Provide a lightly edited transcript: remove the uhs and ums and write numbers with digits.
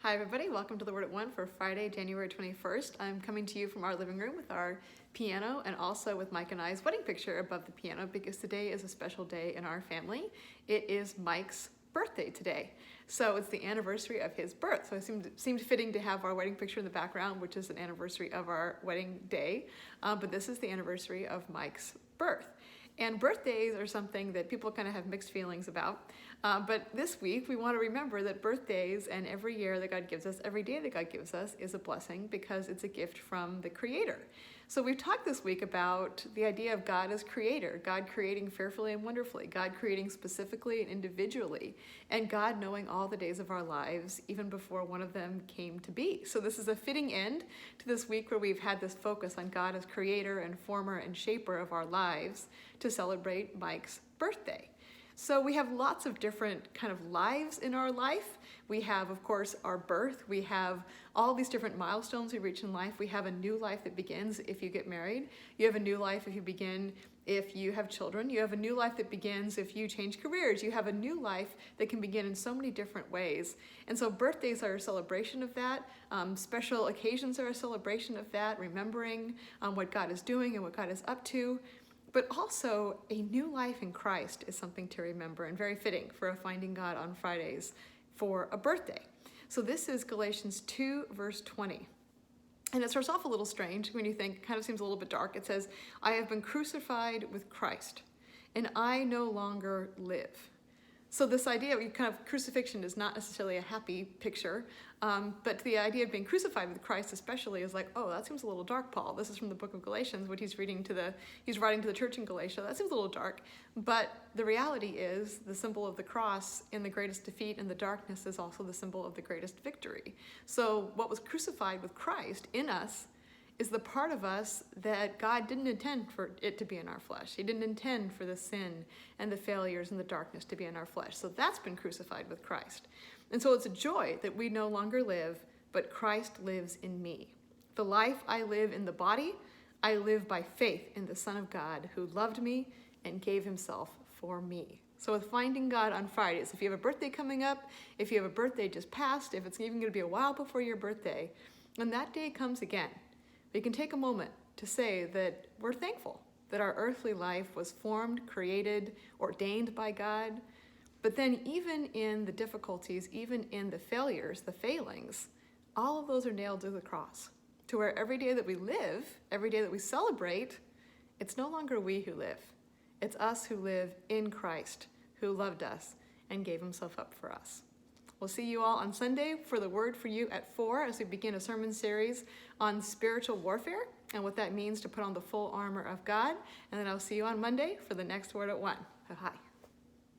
Hi everybody, welcome to the Word at One for Friday, January 21st. I'm coming to you from our living room with our piano and also with Mike and I's wedding picture above the piano because today is a special day in our family. It is Mike's birthday today. So it's the anniversary of his birth. So it seemed fitting to have our wedding picture in the background, which is an anniversary of our wedding day. But this is the anniversary of Mike's birth. And birthdays are something that people kind of have mixed feelings about. But this week, we want to remember that birthdays and every year that God gives us, every day that God gives us is a blessing because it's a gift from the Creator. So we've talked this week about the idea of God as creator, God creating fearfully and wonderfully, God creating specifically and individually, and God knowing all the days of our lives even before one of them came to be. So this is a fitting end to this week where we've had this focus on God as creator and former and shaper of our lives to celebrate Mike's birthday. So we have lots of different kind of lives in our life. We have, of course, our birth. We have all these different milestones we reach in life. We have a new life that begins if you get married. You have a new life if you have children. You have a new life that begins if you change careers. You have a new life that can begin in so many different ways. And so birthdays are a celebration of that. Special occasions are a celebration of that, remembering what God is doing and what God is up to. But also, a new life in Christ is something to remember and very fitting for a Finding God on Fridays for a birthday. So this is Galatians 2, verse 20. And it starts off a little strange when you think, kind of seems a little bit dark. It says, I have been crucified with Christ, and I no longer live. So this idea of kind of crucifixion is not necessarily a happy picture, but the idea of being crucified with Christ especially is like, oh, that seems a little dark, Paul. This is from the book of Galatians, what he's writing to the church in Galatia. That seems a little dark, but the reality is the symbol of the cross in the greatest defeat and the darkness is also the symbol of the greatest victory. So what was crucified with Christ in us is the part of us that God didn't intend for it to be in our flesh. He didn't intend for the sin and the failures and the darkness to be in our flesh. So that's been crucified with Christ. And so it's a joy that we no longer live, but Christ lives in me. The life I live in the body, I live by faith in the Son of God who loved me and gave himself for me. So with Finding God on Fridays, if you have a birthday coming up, if you have a birthday just passed, if it's even going to be a while before your birthday, when that day comes again, we can take a moment to say that we're thankful that our earthly life was formed, created, ordained by God. But then even in the difficulties, even in the failures, the failings, all of those are nailed to the cross. To where every day that we live, every day that we celebrate, it's no longer we who live. It's us who live in Christ, who loved us and gave himself up for us. We'll see you all on Sunday for the Word for You at 4 as we begin a sermon series on spiritual warfare and what that means to put on the full armor of God. And then I'll see you on Monday for the next Word at 1. Hi.